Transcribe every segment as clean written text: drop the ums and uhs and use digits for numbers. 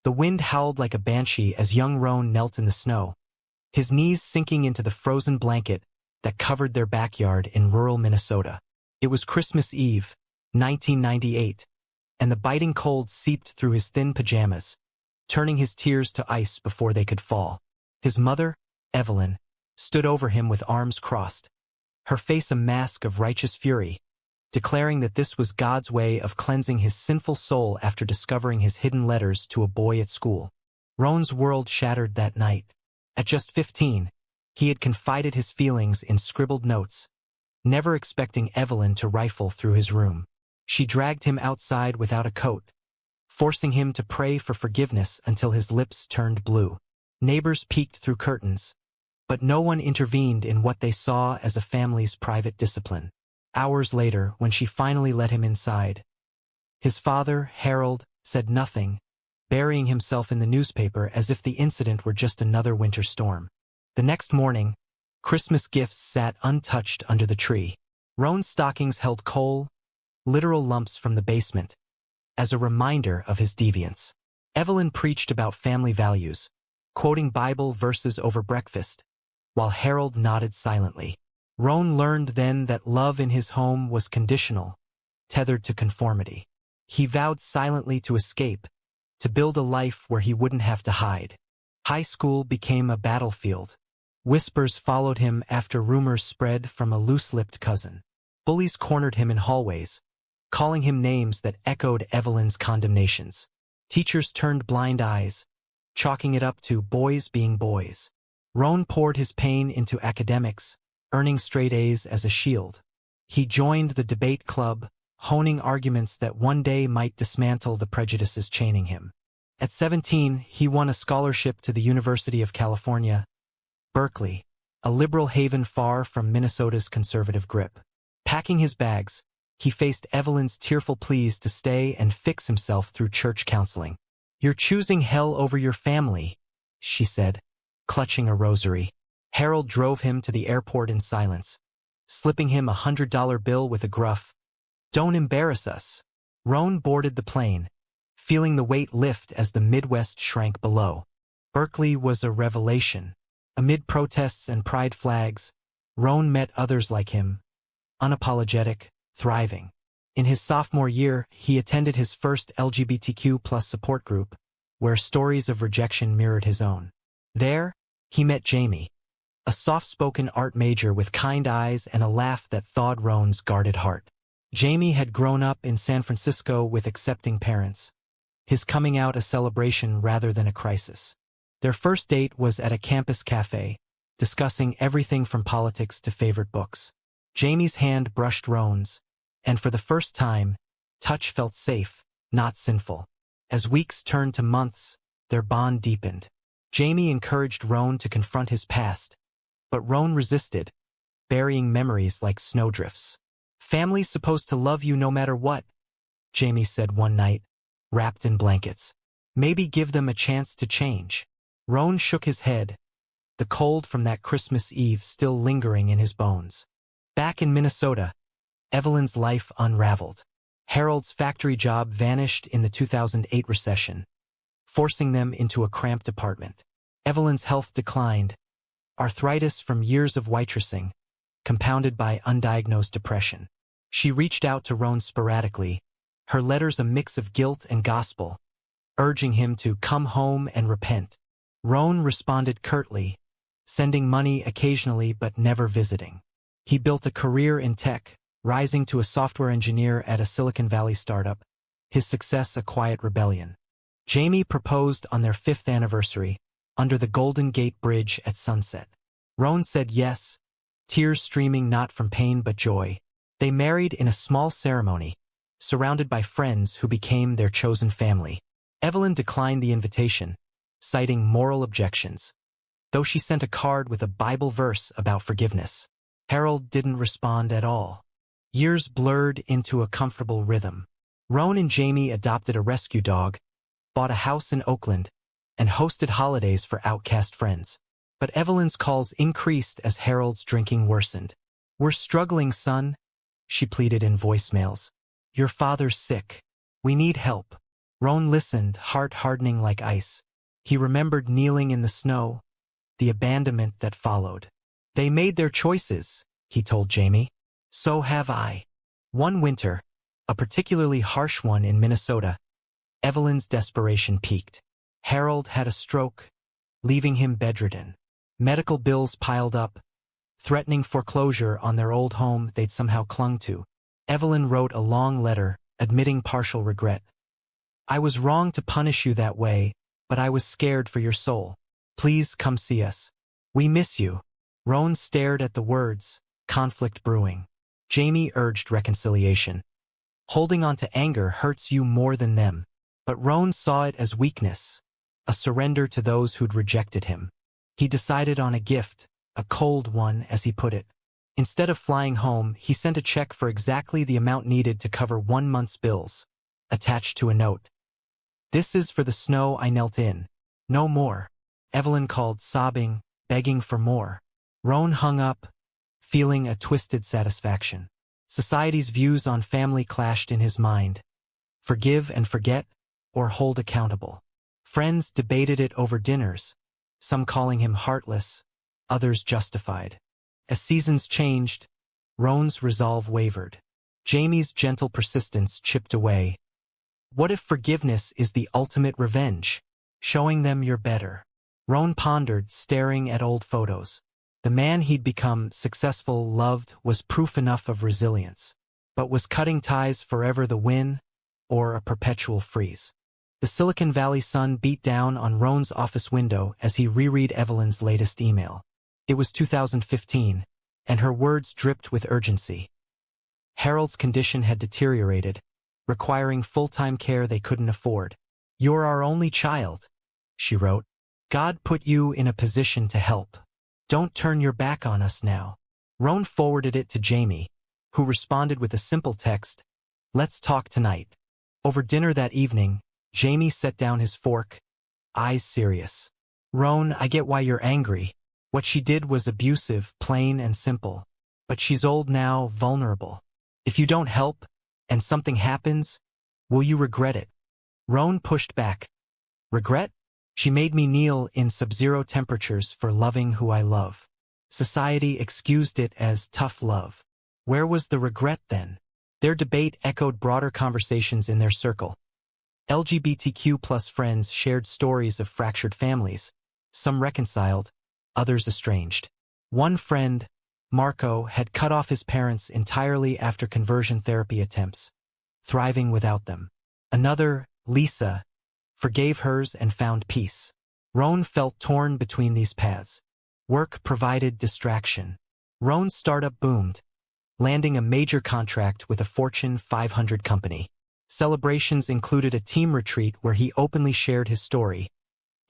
The wind howled like a banshee as young Roan knelt in the snow, his knees sinking into the frozen blanket that covered their backyard in rural Minnesota. It was Christmas Eve, 1998, and the biting cold seeped through his thin pajamas, turning his tears to ice before they could fall. His mother, Evelyn, stood over him with arms crossed, her face a mask of righteous fury, declaring that this was God's way of cleansing his sinful soul after discovering his hidden letters to a boy at school. Roan's world shattered that night. At just 15, he had confided his feelings in scribbled notes, never expecting Evelyn to rifle through his room. She dragged him outside without a coat, forcing him to pray for forgiveness until his lips turned blue. Neighbors peeked through curtains, but no one intervened in what they saw as a family's private discipline. Hours later, when she finally let him inside, his father, Harold, said nothing, burying himself in the newspaper as if the incident were just another winter storm. The next morning, Christmas gifts sat untouched under the tree. Roan's stockings held coal, literal lumps from the basement, as a reminder of his deviance. Evelyn preached about family values, quoting Bible verses over breakfast, while Harold nodded silently. Roan learned then that love in his home was conditional, tethered to conformity. He vowed silently to escape, to build a life where he wouldn't have to hide. High school became a battlefield. Whispers followed him after rumors spread from a loose-lipped cousin. Bullies cornered him in hallways, calling him names that echoed Evelyn's condemnations. Teachers turned blind eyes, chalking it up to boys being boys. Roan poured his pain into academics, earning straight A's as a shield. He joined the debate club, honing arguments that one day might dismantle the prejudices chaining him. At 17, he won a scholarship to the University of California, Berkeley, a liberal haven far from Minnesota's conservative grip. Packing his bags, he faced Evelyn's tearful pleas to stay and fix himself through church counseling. "You're choosing hell over your family," she said, clutching a rosary. Harold drove him to the airport in silence, slipping him a $100 bill with a gruff, "Don't embarrass us." Roan boarded the plane, feeling the weight lift as the Midwest shrank below. Berkeley was a revelation. Amid protests and pride flags, Roan met others like him, unapologetic, thriving. In his sophomore year, he attended his first LGBTQ+ support group, where stories of rejection mirrored his own. There, he met Jamie, a soft-spoken art major with kind eyes and a laugh that thawed Roan's guarded heart. Jamie had grown up in San Francisco with accepting parents, his coming out a celebration rather than a crisis. Their first date was at a campus cafe, discussing everything from politics to favorite books. Jamie's hand brushed Roan's, and for the first time, touch felt safe, not sinful. As weeks turned to months, their bond deepened. Jamie encouraged Roan to confront his past, but Roan resisted, burying memories like snowdrifts. "Family's supposed to love you no matter what," Jamie said one night, wrapped in blankets. "Maybe give them a chance to change." Roan shook his head, the cold from that Christmas Eve still lingering in his bones. Back in Minnesota, Evelyn's life unraveled. Harold's factory job vanished in the 2008 recession, forcing them into a cramped apartment. Evelyn's health declined, arthritis from years of waitressing, compounded by undiagnosed depression. She reached out to Roan sporadically, her letters a mix of guilt and gospel, urging him to come home and repent. Roan responded curtly, sending money occasionally but never visiting. He built a career in tech, rising to a software engineer at a Silicon Valley startup, his success a quiet rebellion. Jamie proposed on their 5th anniversary, under the Golden Gate Bridge at sunset. Roan said yes, tears streaming not from pain but joy. They married in a small ceremony, surrounded by friends who became their chosen family. Evelyn declined the invitation, citing moral objections, though she sent a card with a Bible verse about forgiveness. Harold didn't respond at all. Years blurred into a comfortable rhythm. Roan and Jamie adopted a rescue dog, bought a house in Oakland, and hosted holidays for outcast friends. But Evelyn's calls increased as Harold's drinking worsened. "We're struggling, son," she pleaded in voicemails. "Your father's sick. We need help." Roan listened, heart hardening like ice. He remembered kneeling in the snow, the abandonment that followed. They made their choices, he told Jamie. So have I. One winter, a particularly harsh one in Minnesota, Evelyn's desperation peaked. Harold had a stroke, leaving him bedridden. Medical bills piled up, threatening foreclosure on their old home they'd somehow clung to. Evelyn wrote a long letter, admitting partial regret. I was wrong to punish you that way, but I was scared for your soul. Please come see us. We miss you. Roan stared at the words, conflict brewing. Jamie urged reconciliation. Holding on to anger hurts you more than them. But Roan saw it as weakness, a surrender to those who'd rejected him. He decided on a gift, a cold one, as he put it. Instead of flying home, he sent a check for exactly the amount needed to cover 1 month's bills, attached to a note. This is for the snow I knelt in. No more. Evelyn called, sobbing, begging for more. Roan hung up, feeling a twisted satisfaction. Society's views on family clashed in his mind. Forgive and forget, or hold accountable. Friends debated it over dinners, some calling him heartless, others justified. As seasons changed, Roan's resolve wavered. Jamie's gentle persistence chipped away. What if forgiveness is the ultimate revenge? Showing them you're better. Roan pondered, staring at old photos. The man he'd become, successful, loved, was proof enough of resilience. But was cutting ties forever the win, or a perpetual freeze? The Silicon Valley sun beat down on Roan's office window as he reread Evelyn's latest email. It was 2015, and her words dripped with urgency. Harold's condition had deteriorated, requiring full-time care they couldn't afford. You're our only child, she wrote. God put you in a position to help. Don't turn your back on us now. Roan forwarded it to Jamie, who responded with a simple text, let's talk tonight. Over dinner that evening, Jamie set down his fork, eyes serious. Roan, I get why you're angry. What she did was abusive, plain and simple. But she's old now, vulnerable. If you don't help, and something happens, will you regret it? Roan pushed back. Regret? She made me kneel in sub-zero temperatures for loving who I love. Society excused it as tough love. Where was the regret then? Their debate echoed broader conversations in their circle. LGBTQ+ friends shared stories of fractured families, some reconciled, others estranged. One friend, Marco, had cut off his parents entirely after conversion therapy attempts, thriving without them. Another, Lisa, forgave hers and found peace. Roan felt torn between these paths. Work provided distraction. Roan's startup boomed, landing a major contract with a Fortune 500 company. Celebrations included a team retreat where he openly shared his story,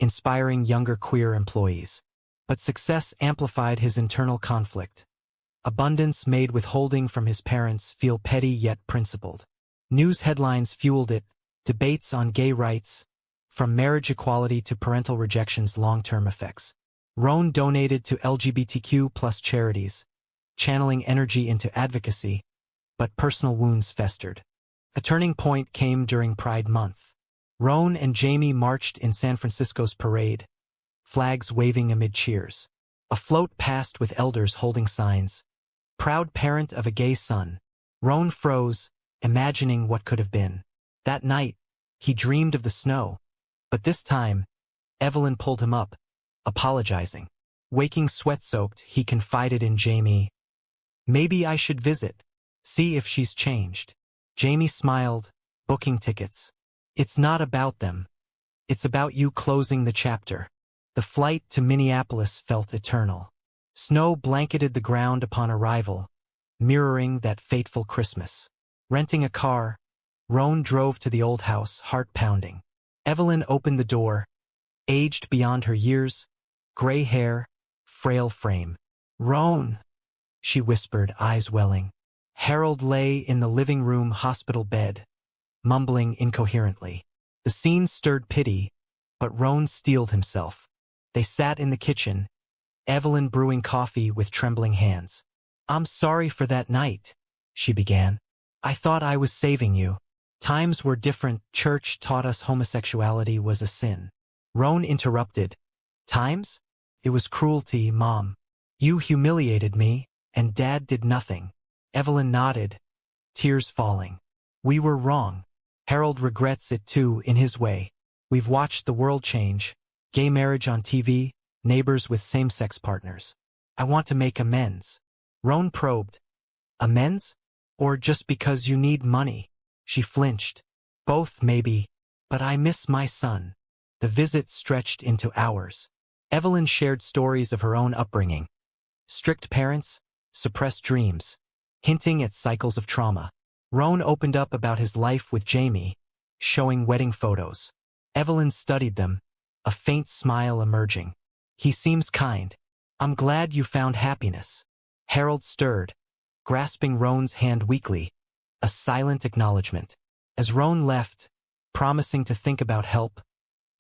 inspiring younger queer employees. But success amplified his internal conflict. Abundance made withholding from his parents feel petty yet principled. News headlines fueled it, debates on gay rights, from marriage equality to parental rejection's long-term effects. Roan donated to LGBTQ+ charities, channeling energy into advocacy, but personal wounds festered. A turning point came during Pride Month. Roan and Jamie marched in San Francisco's parade, flags waving amid cheers. A float passed with elders holding signs. Proud parent of a gay son. Roan froze, imagining what could have been. That night, he dreamed of the snow. But this time, Evelyn pulled him up, apologizing. Waking sweat-soaked, he confided in Jamie. Maybe I should visit, see if she's changed. Jamie smiled, booking tickets. It's not about them. It's about you closing the chapter. The flight to Minneapolis felt eternal. Snow blanketed the ground upon arrival, mirroring that fateful Christmas. Renting a car, Roan drove to the old house, heart pounding. Evelyn opened the door, aged beyond her years, gray hair, frail frame. Roan, she whispered, eyes welling. Harold lay in the living room hospital bed, mumbling incoherently. The scene stirred pity, but Roan steeled himself. They sat in the kitchen, Evelyn brewing coffee with trembling hands. I'm sorry for that night, she began. I thought I was saving you. Times were different. Church taught us homosexuality was a sin. Roan interrupted. Times? It was cruelty, Mom. You humiliated me, and Dad did nothing. Evelyn nodded, tears falling. We were wrong. Harold regrets it too, in his way. We've watched the world change. Gay marriage on TV, neighbors with same-sex partners. I want to make amends. Roan probed. Amends? Or just because you need money? She flinched. Both, maybe. But I miss my son. The visit stretched into hours. Evelyn shared stories of her own upbringing. Strict parents, suppressed dreams, hinting at cycles of trauma. Roan opened up about his life with Jamie, showing wedding photos. Evelyn studied them, a faint smile emerging. He seems kind. I'm glad you found happiness. Harold stirred, grasping Roan's hand weakly, a silent acknowledgement. As Roan left, promising to think about help,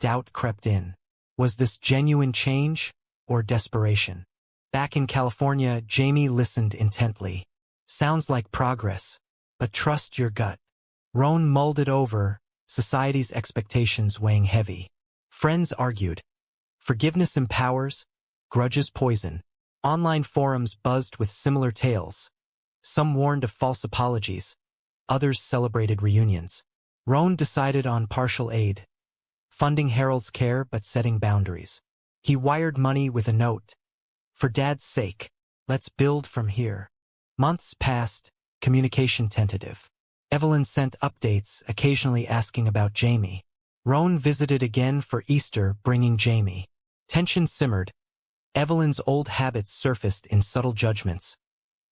doubt crept in. Was this genuine change or desperation? Back in California, Jamie listened intently. Sounds like progress, but trust your gut. Roan mulled it over, society's expectations weighing heavy. Friends argued. Forgiveness empowers, grudges poison. Online forums buzzed with similar tales. Some warned of false apologies. Others celebrated reunions. Roan decided on partial aid, funding Harold's care but setting boundaries. He wired money with a note. For Dad's sake, let's build from here. Months passed, communication tentative. Evelyn sent updates, occasionally asking about Jamie. Roan visited again for Easter, bringing Jamie. Tension simmered. Evelyn's old habits surfaced in subtle judgments,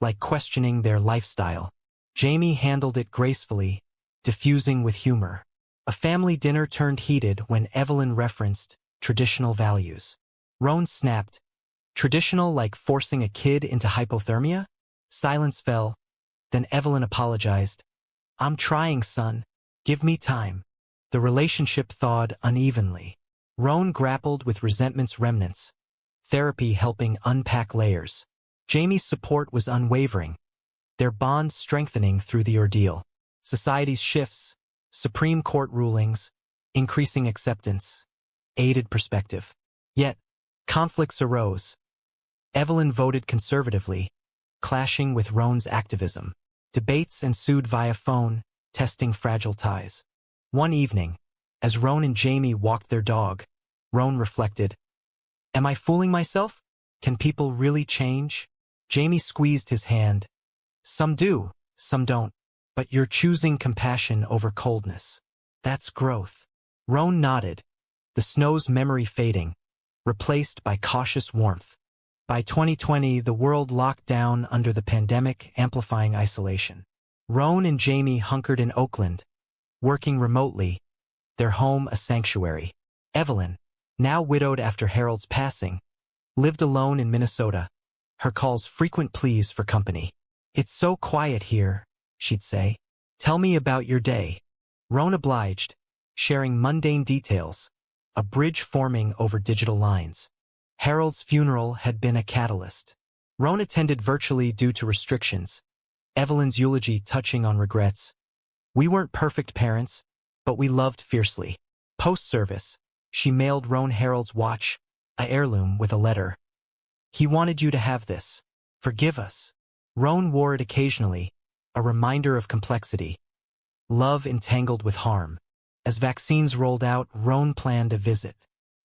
like questioning their lifestyle. Jamie handled it gracefully, diffusing with humor. A family dinner turned heated when Evelyn referenced traditional values. Roan snapped. Traditional like forcing a kid into hypothermia? Silence fell. Then Evelyn apologized. I'm trying, son. Give me time. The relationship thawed unevenly. Roan grappled with resentment's remnants, therapy helping unpack layers. Jamie's support was unwavering, their bond strengthening through the ordeal. Society's shifts, Supreme Court rulings, increasing acceptance, aided perspective. Yet, conflicts arose. Evelyn voted conservatively, clashing with Roan's activism. Debates ensued via phone, testing fragile ties. One evening, as Roan and Jamie walked their dog, Roan reflected, Am I fooling myself? Can people really change? Jamie squeezed his hand. Some do, some don't. But you're choosing compassion over coldness. That's growth. Roan nodded, the snow's memory fading, replaced by cautious warmth. By 2020, the world locked down under the pandemic, amplifying isolation. Roan and Jamie hunkered in Oakland, working remotely, their home a sanctuary. Evelyn, now widowed after Harold's passing, lived alone in Minnesota, her calls frequent pleas for company. It's so quiet here, she'd say. Tell me about your day. Roan obliged, sharing mundane details, a bridge forming over digital lines. Harold's funeral had been a catalyst. Roan attended virtually due to restrictions, Evelyn's eulogy touching on regrets. We weren't perfect parents, but we loved fiercely. Post-service, she mailed Roan Harold's watch, a heirloom with a letter. He wanted you to have this. Forgive us. Roan wore it occasionally, a reminder of complexity. Love entangled with harm. As vaccines rolled out, Roan planned a visit.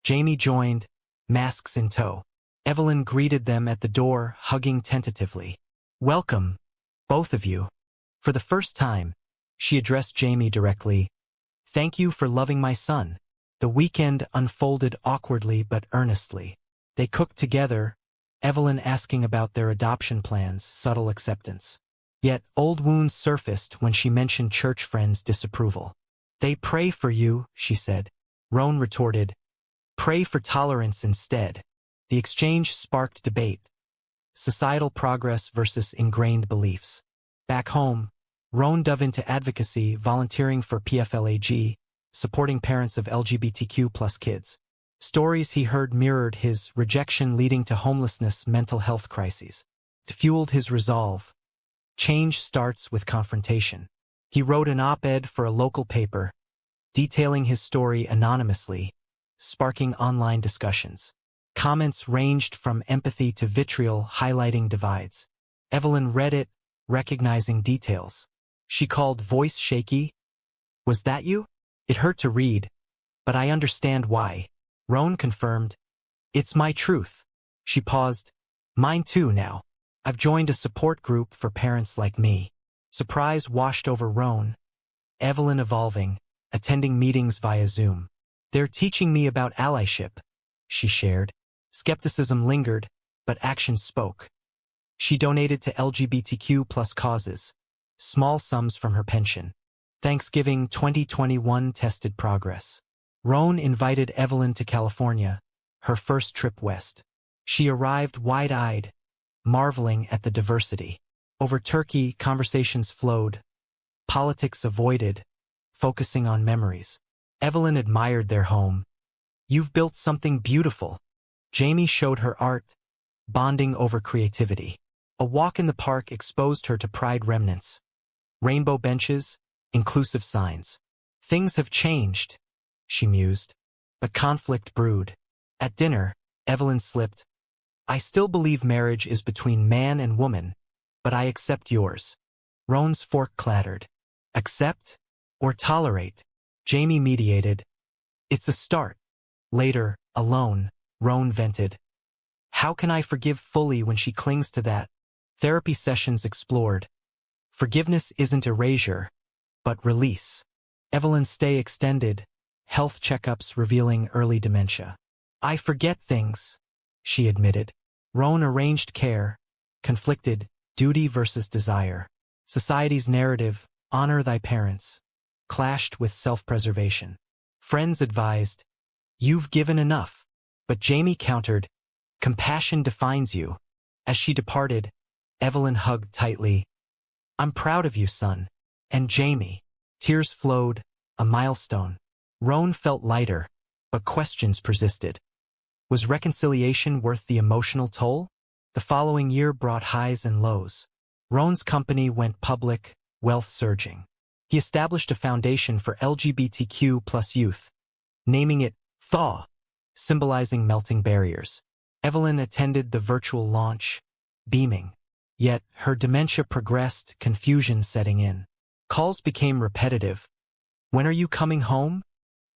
Jamie joined, masks in tow. Evelyn greeted them at the door, hugging tentatively. Welcome, both of you. For the first time, she addressed Jamie directly. Thank you for loving my son. The weekend unfolded awkwardly but earnestly. They cooked together, Evelyn asking about their adoption plans, subtle acceptance. Yet old wounds surfaced when she mentioned church friends' disapproval. They pray for you, she said. Roan retorted, pray for tolerance instead. The exchange sparked debate. Societal progress versus ingrained beliefs. Back home, Roan dove into advocacy, volunteering for PFLAG, supporting parents of LGBTQ+ kids. Stories he heard mirrored his rejection leading to homelessness, mental health crises. It fueled his resolve. Change starts with confrontation. He wrote an op-ed for a local paper, detailing his story anonymously, sparking online discussions. Comments ranged from empathy to vitriol, highlighting divides. Evelyn read it, recognizing details. She called voice shaky. "Was that you?" "It hurt to read, but I understand why." Roan confirmed, "It's my truth." She paused. "Mine too now. I've joined a support group for parents like me." Surprise washed over Roan. Evelyn evolving, attending meetings via Zoom. "They're teaching me about allyship," she shared. Skepticism lingered, but action spoke. She donated to LGBTQ+ causes, small sums from her pension. Thanksgiving 2021 tested progress. Roan invited Evelyn to California, her first trip west. She arrived wide-eyed, marveling at the diversity. Over turkey, conversations flowed. Politics avoided, focusing on memories. Evelyn admired their home. "You've built something beautiful." Jamie showed her art, bonding over creativity. A walk in the park exposed her to pride remnants. Rainbow benches, inclusive signs. "Things have changed," she mused, but conflict brewed. At dinner, Evelyn slipped, "I still believe marriage is between man and woman, but I accept yours." Roan's fork clattered. "Accept or tolerate?" Jamie mediated. "It's a start." Later, alone, Roan vented. "How can I forgive fully when she clings to that?" Therapy sessions explored. Forgiveness isn't erasure, but release. Evelyn's stay extended, health checkups revealing early dementia. "I forget things," she admitted. Roan arranged care, conflicted, duty versus desire. Society's narrative, honor thy parents, clashed with self-preservation. Friends advised, "You've given enough." But Jamie countered, "Compassion defines you." As she departed, Evelyn hugged tightly. "I'm proud of you, son." And Jamie. Tears flowed, a milestone. Roan felt lighter, but questions persisted. Was reconciliation worth the emotional toll? The following year brought highs and lows. Roan's company went public, wealth surging. He established a foundation for LGBTQ+ youth, naming it Thaw, symbolizing melting barriers. Evelyn attended the virtual launch, beaming. Yet, her dementia progressed, confusion setting in. Calls became repetitive. "When are you coming home?"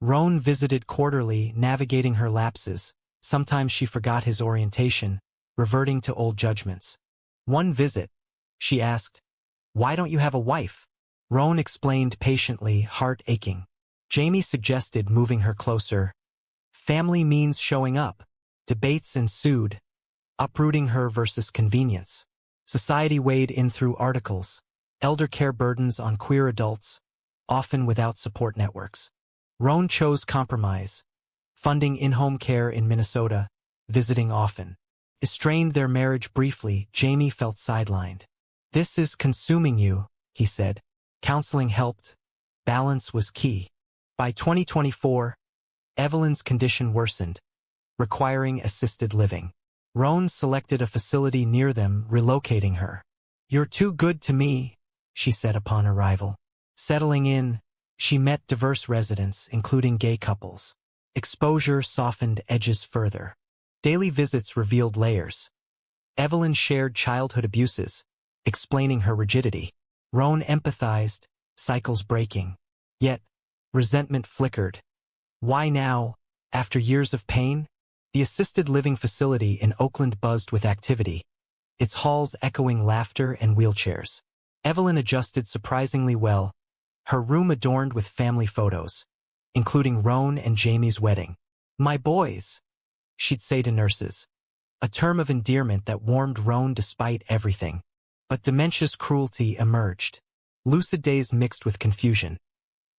Roan visited quarterly, navigating her lapses. Sometimes she forgot his orientation, reverting to old judgments. One visit, she asked, "Why don't you have a wife?" Roan explained patiently, heart aching. Jamie suggested moving her closer. Family means showing up. Debates ensued, uprooting her versus convenience. Society weighed in through articles. Elder care burdens on queer adults, often without support networks. Roan chose compromise, funding in-home care in Minnesota, visiting often. Estranged their marriage briefly, Jamie felt sidelined. "This is consuming you," he said. Counseling helped. Balance was key. By 2024, Evelyn's condition worsened, requiring assisted living. Roan selected a facility near them, relocating her. "You're too good to me," she said upon arrival. Settling in, she met diverse residents, including gay couples. Exposure softened edges further. Daily visits revealed layers. Evelyn shared childhood abuses, explaining her rigidity. Roan empathized, cycles breaking. Yet, resentment flickered. Why now, after years of pain? The assisted living facility in Oakland buzzed with activity, its halls echoing laughter and wheelchairs. Evelyn adjusted surprisingly well, her room adorned with family photos, including Roan and Jamie's wedding. "My boys," she'd say to nurses, a term of endearment that warmed Roan despite everything. But dementia's cruelty emerged. Lucid days mixed with confusion.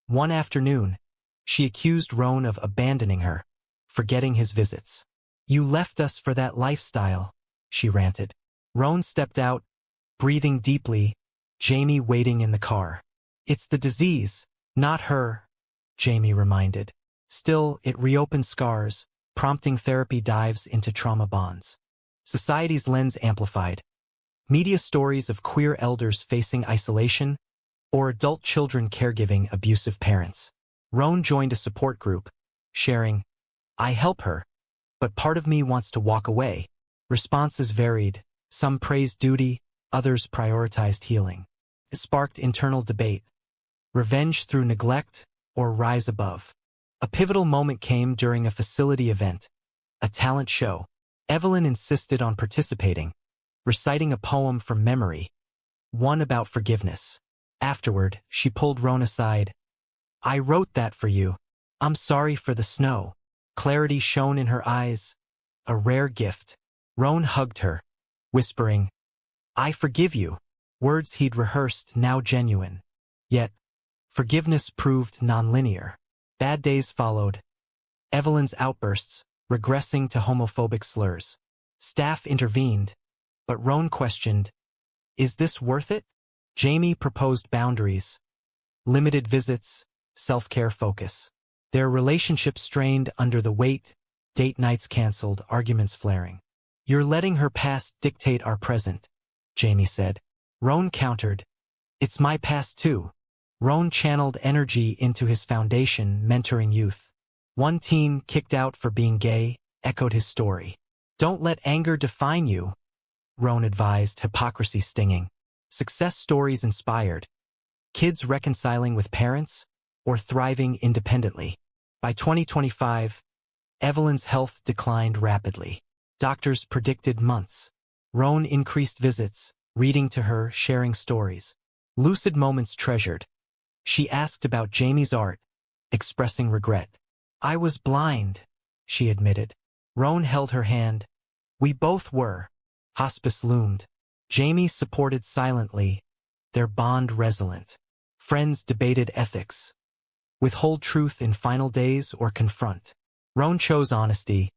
One afternoon, she accused Roan of abandoning her, forgetting his visits. "You left us for that lifestyle," she ranted. Roan stepped out, breathing deeply, Jamie waiting in the car. "It's the disease, not her," Jamie reminded. Still, it reopened scars, prompting therapy dives into trauma bonds. Society's lens amplified. Media stories of queer elders facing isolation, or adult children caregiving abusive parents. Roan joined a support group, sharing, "I help her, but part of me wants to walk away." Responses varied. Some praised duty, others prioritized healing. It sparked internal debate. Revenge through neglect or rise above? A pivotal moment came during a facility event, a talent show. Evelyn insisted on participating, reciting a poem from memory, one about forgiveness. Afterward, she pulled Roan aside. "I wrote that for you. I'm sorry for the snow." Clarity shone in her eyes, a rare gift. Roan hugged her, whispering, "I forgive you," words he'd rehearsed now genuine. Yet, forgiveness proved nonlinear. Bad days followed. Evelyn's outbursts, regressing to homophobic slurs. Staff intervened, but Roan questioned, "Is this worth it?" Jamie proposed boundaries, limited visits, self-care focus. Their relationship strained under the weight, date nights canceled, arguments flaring. "You're letting her past dictate our present," Jamie said. Roan countered, "It's my past too." Roan channeled energy into his foundation, mentoring youth. One teen, kicked out for being gay, echoed his story. "Don't let anger define you," Roan advised, hypocrisy stinging. Success stories inspired. Kids reconciling with parents or thriving independently. By 2025, Evelyn's health declined rapidly. Doctors predicted months. Roan increased visits, reading to her, sharing stories. Lucid moments treasured. She asked about Jamie's art, expressing regret. "I was blind," she admitted. Roan held her hand. "We both were." Hospice loomed. Jamie supported silently, their bond resilient. Friends debated ethics. Withhold truth in final days or confront. Roan chose honesty.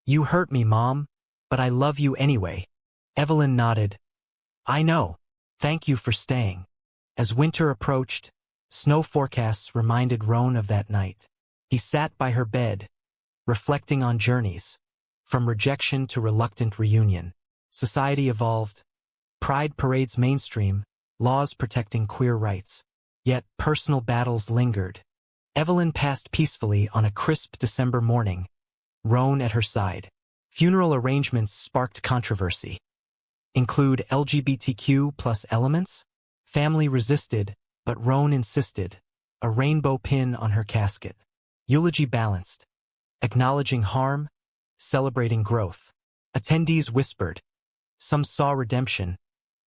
"You hurt me, Mom, but I love you anyway." Evelyn nodded. "I know. Thank you for staying." As winter approached, snow forecasts reminded Roan of that night. He sat by her bed, reflecting on journeys, from rejection to reluctant reunion. Society evolved. Pride parades mainstream, laws protecting queer rights. Yet personal battles lingered. Evelyn passed peacefully on a crisp December morning, Roan at her side. Funeral arrangements sparked controversy. Include LGBTQ plus elements? Family resisted, but Roan insisted. A rainbow pin on her casket. Eulogy balanced. Acknowledging harm, celebrating growth. Attendees whispered. Some saw redemption,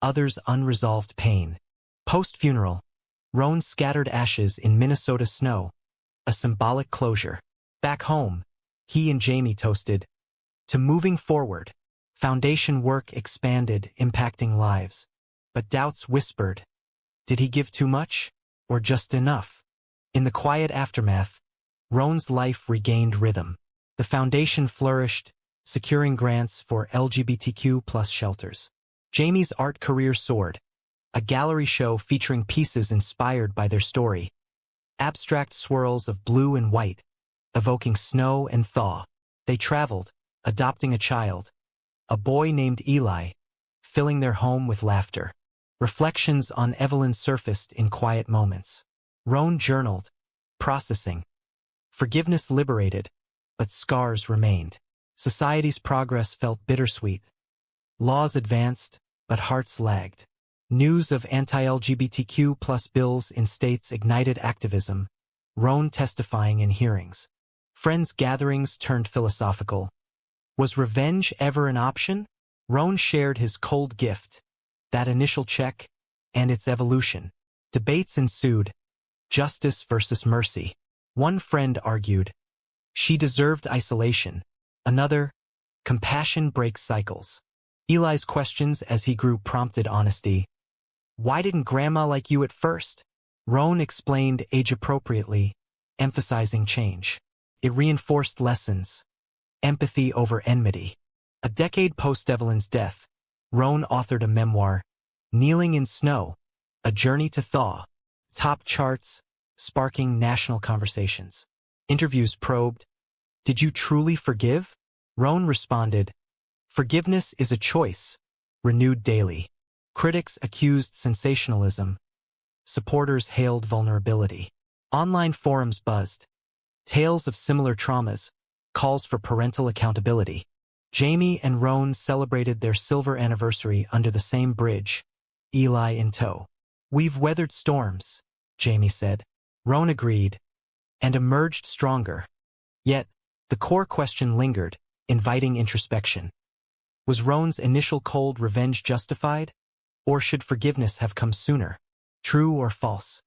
others unresolved pain. Post-funeral, Roan scattered ashes in Minnesota snow, a symbolic closure. Back home, he and Jamie toasted to moving forward. Foundation work expanded, impacting lives. But doubts whispered. Did he give too much, or just enough? In the quiet aftermath, Roan's life regained rhythm. The foundation flourished, securing grants for LGBTQ plus shelters. Jamie's art career soared. A gallery show featuring pieces inspired by their story. Abstract swirls of blue and white, evoking snow and thaw. They traveled, adopting a child, a boy named Eli, filling their home with laughter. Reflections on Evelyn surfaced in quiet moments. Roan journaled, processing. Forgiveness liberated, but scars remained. Society's progress felt bittersweet. Laws advanced, but hearts lagged. News of anti-LGBTQ plus bills in states ignited activism, Roan testifying in hearings. Friends' gatherings turned philosophical. Was revenge ever an option? Roan shared his cold gift, that initial check, and its evolution. Debates ensued. Justice versus mercy. One friend argued, she deserved isolation. Another, compassion breaks cycles. Eli's questions as he grew prompted honesty. Why didn't Grandma like you at first? Roan explained age-appropriately, emphasizing change. It reinforced lessons. Empathy over enmity. A decade post-Evelyn's death, Roan authored a memoir, Kneeling in Snow, A Journey to Thaw. Top charts, sparking national conversations. Interviews probed, did you truly forgive? Roan responded, forgiveness is a choice, renewed daily. Critics accused sensationalism. Supporters hailed vulnerability. Online forums buzzed. Tales of similar traumas, calls for parental accountability. Jamie and Roan celebrated their silver anniversary under the same bridge, Eli in tow. "We've weathered storms," Jamie said. Roan agreed, and emerged stronger. Yet, the core question lingered, inviting introspection. Was Roan's initial cold revenge justified? Or should forgiveness have come sooner? True or false?